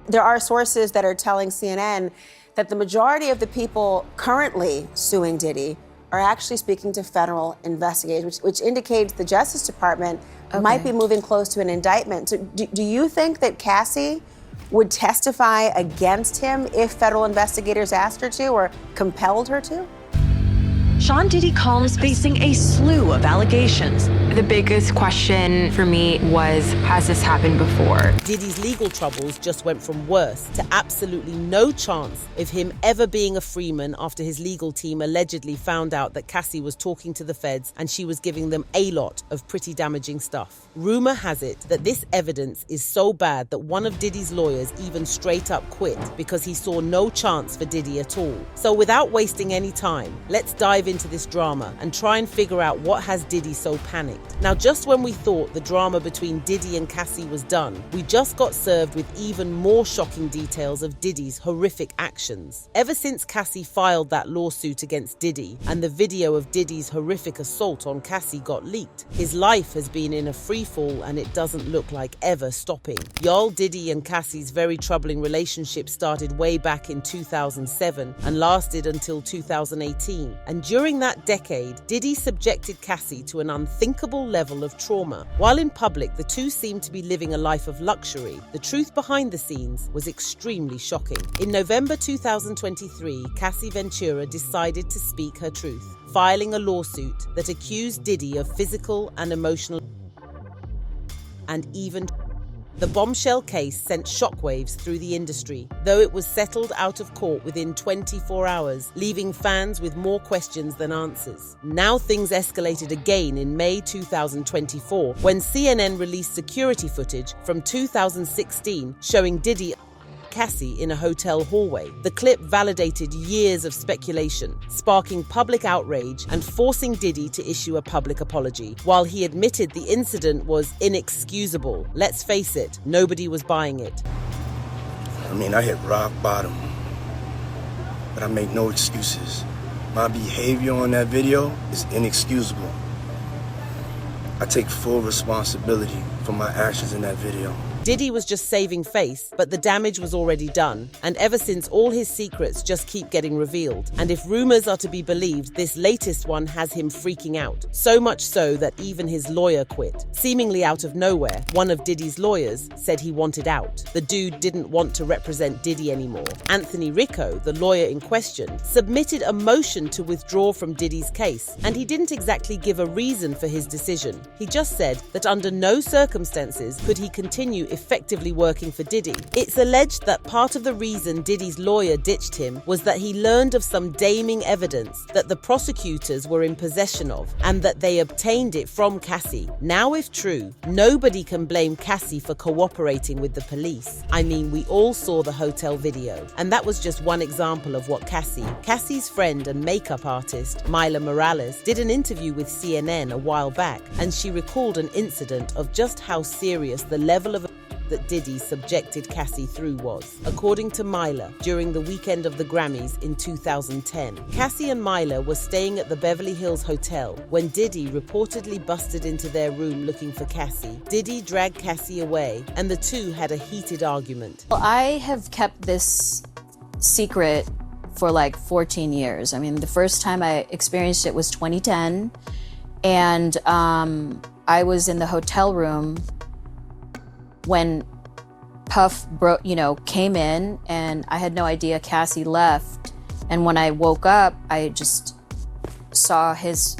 There are sources that are telling CNN that the majority of the people currently suing Diddy are actually speaking to federal investigators, which indicates the Justice Department might be moving close to an indictment. So do you think that Cassie would testify against him if federal investigators asked her to or compelled her to? Sean Diddy Combs facing a slew of allegations. The biggest question for me was, has this happened before? Diddy's legal troubles just went from worse to absolutely no chance of him ever being a freeman after his legal team allegedly found out that Cassie was talking to the feds and she was giving them ALOT of pretty damaging stuff. Rumour has it that this evidence is so bad that one of Diddy's lawyers even straight up quit because he saw no chance for Diddy at all. So without wasting any time, let's dive into this drama and try and figure out what has Diddy so panicked. Now, just when we thought the drama between Diddy and Cassie was done, we just got served with even more shocking details of Diddy's horrific actions. Ever since Cassie filed that lawsuit against Diddy and the video of Diddy's horrific assault on Cassie got leaked, his life has been in a freefall and it doesn't look like ever stopping. Y'all, Diddy and Cassie's very troubling relationship started way back in 2007 and lasted until 2018. And during that decade, Diddy subjected Cassie to an unthinkable level of trauma. While in public, the two seemed to be living a life of luxury, the truth behind the scenes was extremely shocking. In November 2023, Cassie Ventura decided to speak her truth, filing a lawsuit that accused Diddy of physical and emotional and even. The bombshell case sent shockwaves through the industry, though it was settled out of court within 24 hours, leaving fans with more questions than answers. Now things escalated again in May 2024 when CNN released security footage from 2016 showing Diddy Cassie in a hotel hallway. The clip validated years of speculation, sparking public outrage and forcing Diddy to issue a public apology. While he admitted the incident was inexcusable, let's face it, nobody was buying it. I mean, I hit rock bottom, but I make no excuses. My behavior on that video is inexcusable. I take full responsibility for my actions in that video. Diddy was just saving face, but the damage was already done. And ever since, all his secrets just keep getting revealed. And if rumors are to be believed, this latest one has him freaking out. So much so that even his lawyer quit. Seemingly out of nowhere, one of Diddy's lawyers said he wanted out. The dude didn't want to represent Diddy anymore. Anthony Ricco, the lawyer in question, submitted a motion to withdraw from Diddy's case. And he didn't exactly give a reason for his decision. He just said that under no circumstances could he continue effectively working for Diddy. It's alleged that part of the reason Diddy's lawyer ditched him was that he learned of some damning evidence that the prosecutors were in possession of and that they obtained it from Cassie. Now, if true, nobody can blame Cassie for cooperating with the police. I mean, we all saw the hotel video, and that was just one example of what Cassie's friend and makeup artist, Myla Morales, did an interview with CNN a while back, and she recalled an incident of just how serious the level of that Diddy subjected Cassie through was. According to Myla, during the weekend of the Grammys in 2010, Cassie and Myla were staying at the Beverly Hills Hotel when Diddy reportedly busted into their room looking for Cassie. Diddy dragged Cassie away, and the two had a heated argument. Well, I have kept this secret for like 14 years. I mean, the first time I experienced it was 2010, and I was in the hotel room when Puff came in, and I had no idea Cassie left. And when I woke up, I just saw his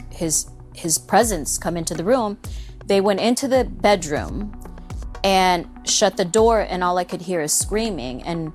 presence come into the room. They went into the bedroom and shut the door, and all I could hear is screaming and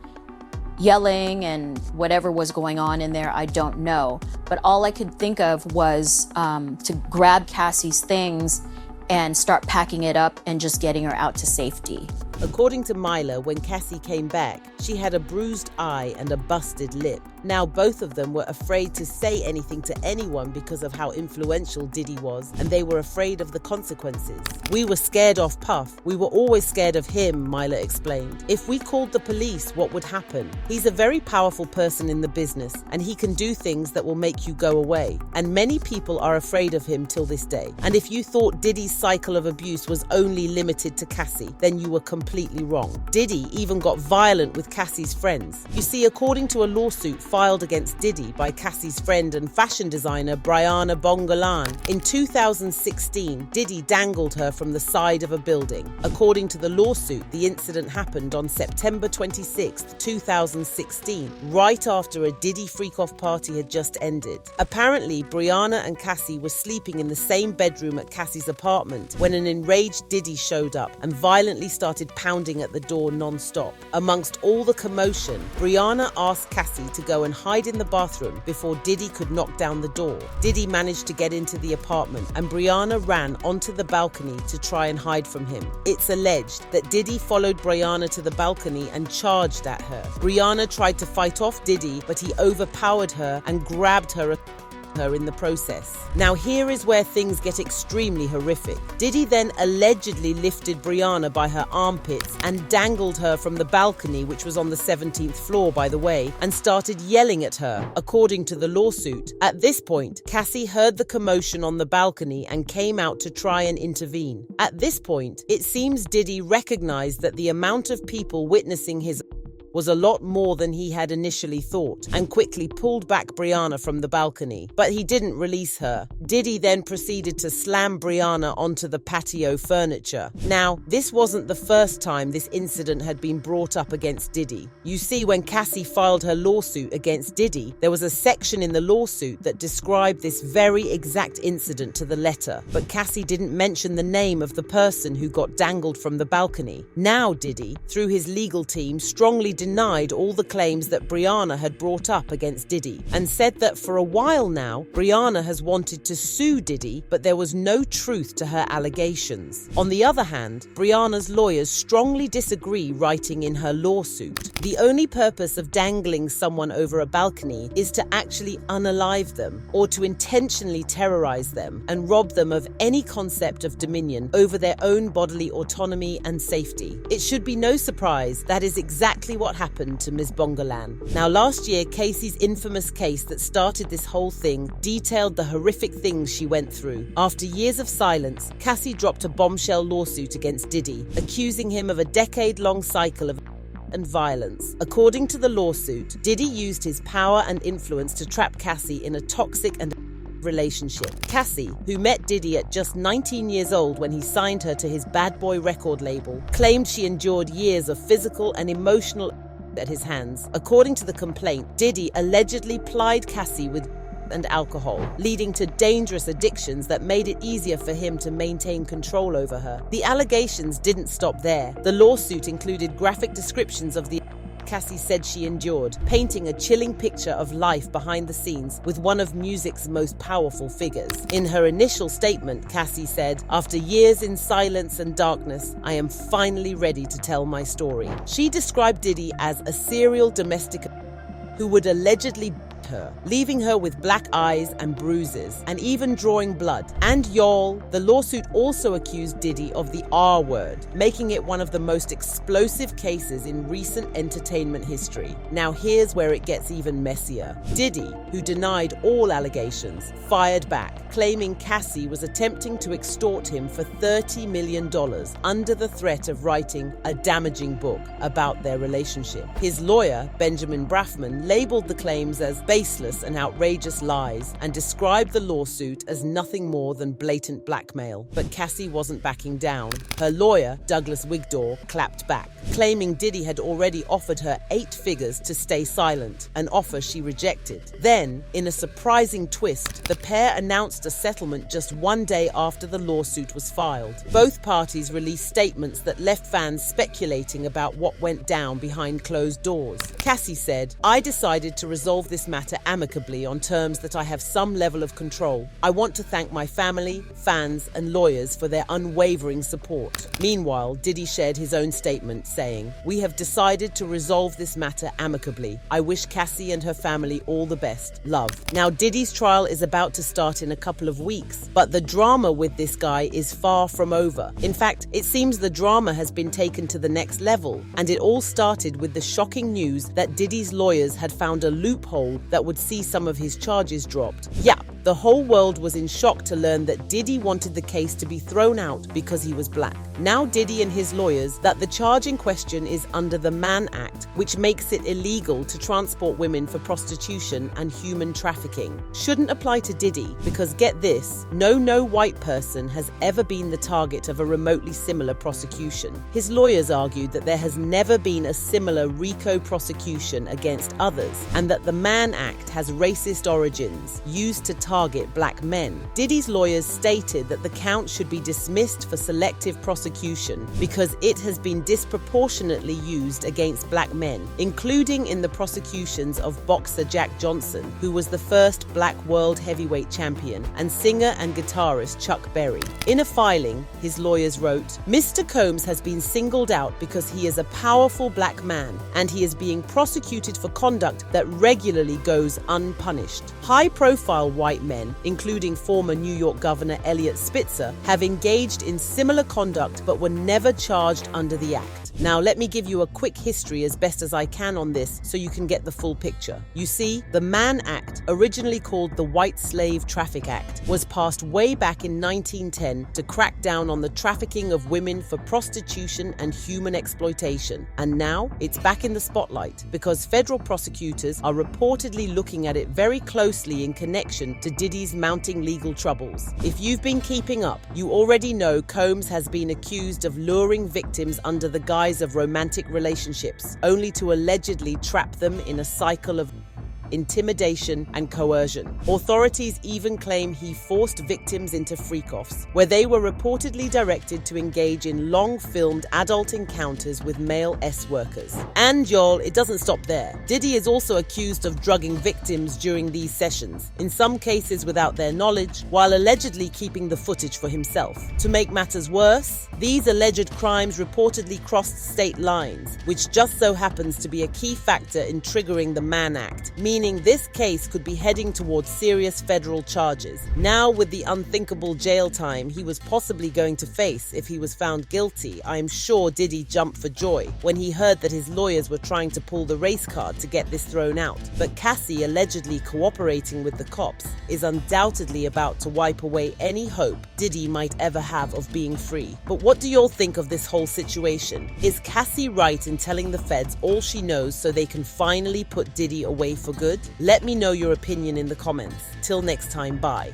yelling and whatever was going on in there, I don't know. But all I could think of was to grab Cassie's things and start packing it up and just getting her out to safety. According to Myla, when Cassie came back, she had a bruised eye and a busted lip. Now both of them were afraid to say anything to anyone because of how influential Diddy was, and they were afraid of the consequences. We were scared of Puff. We were always scared of him, Myla explained. If we called the police, what would happen? He's a very powerful person in the business, and he can do things that will make you go away. And many people are afraid of him till this day. And if you thought Diddy's cycle of abuse was only limited to Cassie, then you were completely completely wrong. Diddy even got violent with Cassie's friends. You see, according to a lawsuit filed against Diddy by Cassie's friend and fashion designer Brianna Bongolan, in 2016, Diddy dangled her from the side of a building. According to the lawsuit, the incident happened on September 26, 2016, right after a Diddy freak-off party had just ended. Apparently, Brianna and Cassie were sleeping in the same bedroom at Cassie's apartment when an enraged Diddy showed up and violently started pounding at the door non-stop. Amongst all the commotion, Brianna asked Cassie to go and hide in the bathroom before Diddy could knock down the door. Diddy managed to get into the apartment and Brianna ran onto the balcony to try and hide from him. It's alleged that Diddy followed Brianna to the balcony and charged at her. Brianna tried to fight off Diddy, but he overpowered her and grabbed her in the process. Now here is where things get extremely horrific. Diddy then allegedly lifted Brianna by her armpits and dangled her from the balcony, which was on the 17th floor by the way, and started yelling at her, according to the lawsuit. At this point, Cassie heard the commotion on the balcony and came out to try and intervene. At this point, it seems Diddy recognized that the amount of people witnessing his was a lot more than he had initially thought and quickly pulled back Brianna from the balcony. But he didn't release her. Diddy then proceeded to slam Brianna onto the patio furniture. Now, this wasn't the first time this incident had been brought up against Diddy. You see, when Cassie filed her lawsuit against Diddy, there was a section in the lawsuit that described this very exact incident to the letter, but Cassie didn't mention the name of the person who got dangled from the balcony. Now Diddy, through his legal team, strongly denied all the claims that Brianna had brought up against Diddy and said that for a while now, Brianna has wanted to sue Diddy, but there was no truth to her allegations. On the other hand, Brianna's lawyers strongly disagree, writing in her lawsuit, "The only purpose of dangling someone over a balcony is to actually unalive them or to intentionally terrorize them and rob them of any concept of dominion over their own bodily autonomy and safety." It should be no surprise that is exactly what happened to Ms. Bongolan. Now, last year, Casey's infamous case that started this whole thing detailed the horrific things she went through. After years of silence, Cassie dropped a bombshell lawsuit against Diddy, accusing him of a decade-long cycle of and violence. According to the lawsuit, Diddy used his power and influence to trap Cassie in a toxic and relationship. Cassie, who met Diddy at just 19 years old when he signed her to his Bad Boy record label, claimed she endured years of physical and emotional at his hands. According to the complaint, Diddy allegedly plied Cassie with and alcohol, leading to dangerous addictions that made it easier for him to maintain control over her. The allegations didn't stop there. The lawsuit included graphic descriptions of the Cassie said she endured, painting a chilling picture of life behind the scenes with one of music's most powerful figures. In her initial statement, Cassie said, "After years in silence and darkness, I am finally ready to tell my story." She described Diddy as a serial domestic who would allegedly her, leaving her with black eyes and bruises, and even drawing blood. And y'all, the lawsuit also accused Diddy of the R word, making it one of the most explosive cases in recent entertainment history. Now here's where it gets even messier. Diddy, who denied all allegations, fired back, claiming Cassie was attempting to extort him for $30 million under the threat of writing a damaging book about their relationship. His lawyer, Benjamin Brafman, labeled the claims as baseless and outrageous lies and described the lawsuit as nothing more than blatant blackmail. But Cassie wasn't backing down. Her lawyer, Douglas Wigdor, clapped back, claiming Diddy had already offered her 8 figures to stay silent, an offer she rejected. Then, in a surprising twist, the pair announced a settlement just one day after the lawsuit was filed. Both parties released statements that left fans speculating about what went down behind closed doors. Cassie said, "I decided to resolve this matter amicably on terms that I have some level of control. I want to thank my family, fans, and lawyers for their unwavering support." Meanwhile, Diddy shared his own statement saying, "We have decided to resolve this matter amicably. I wish Cassie and her family all the best. Love." Now, Diddy's trial is about to start in a couple of weeks, but the drama with this guy is far from over. In fact, it seems the drama has been taken to the next level, and it all started with the shocking news that Diddy's lawyers had found a loophole that would see some of his charges dropped. Yeah, The whole world was in shock to learn that Diddy wanted the case to be thrown out because he was black. Now Diddy and his lawyers that the charge in question is under the Mann Act, which makes it illegal to transport women for prostitution and human trafficking. Shouldn't apply to Diddy because, get this, no white person has ever been the target of a remotely similar prosecution. His lawyers argued that there has never been a similar RICO prosecution against others, and that the Mann Act has racist origins used to target black men. Diddy's lawyers stated that the count should be dismissed for selective prosecution because it has been disproportionately used against black men, including in the prosecutions of boxer Jack Johnson, who was the first black world heavyweight champion, and singer and guitarist Chuck Berry. In a filing, his lawyers wrote, "Mr. Combs has been singled out because he is a powerful black man, and he is being prosecuted for conduct that regularly goes unpunished. High-profile white men, including former New York Governor Eliot Spitzer, have engaged in similar conduct but were never charged under the act." Now, let me give you a quick history as best as I can on this so you can get the full picture. You see, the Mann Act, originally called the White Slave Traffic Act, was passed way back in 1910 to crack down on the trafficking of women for prostitution and human exploitation. And now it's back in the spotlight because federal prosecutors are reportedly looking at it very closely in connection to Diddy's mounting legal troubles. If you've been keeping up, you already know Combs has been accused of luring victims under the guise of romantic relationships, only to allegedly trap them in a cycle of intimidation and coercion. Authorities even claim he forced victims into freak-offs, where they were reportedly directed to engage in long-filmed adult encounters with male S-workers. And y'all, it doesn't stop there. Diddy is also accused of drugging victims during these sessions, in some cases without their knowledge, while allegedly keeping the footage for himself. To make matters worse, these alleged crimes reportedly crossed state lines, which just so happens to be a key factor in triggering the Mann Act, meaning this case could be heading towards serious federal charges. Now, with the unthinkable jail time he was possibly going to face if he was found guilty, I am sure Diddy jumped for joy when he heard that his lawyers were trying to pull the race card to get this thrown out. But Cassie, allegedly cooperating with the cops, is undoubtedly about to wipe away any hope Diddy might ever have of being free. But what do y'all think of this whole situation? Is Cassie right in telling the feds all she knows so they can finally put Diddy away for good? Let me know your opinion in the comments. Till next time, bye.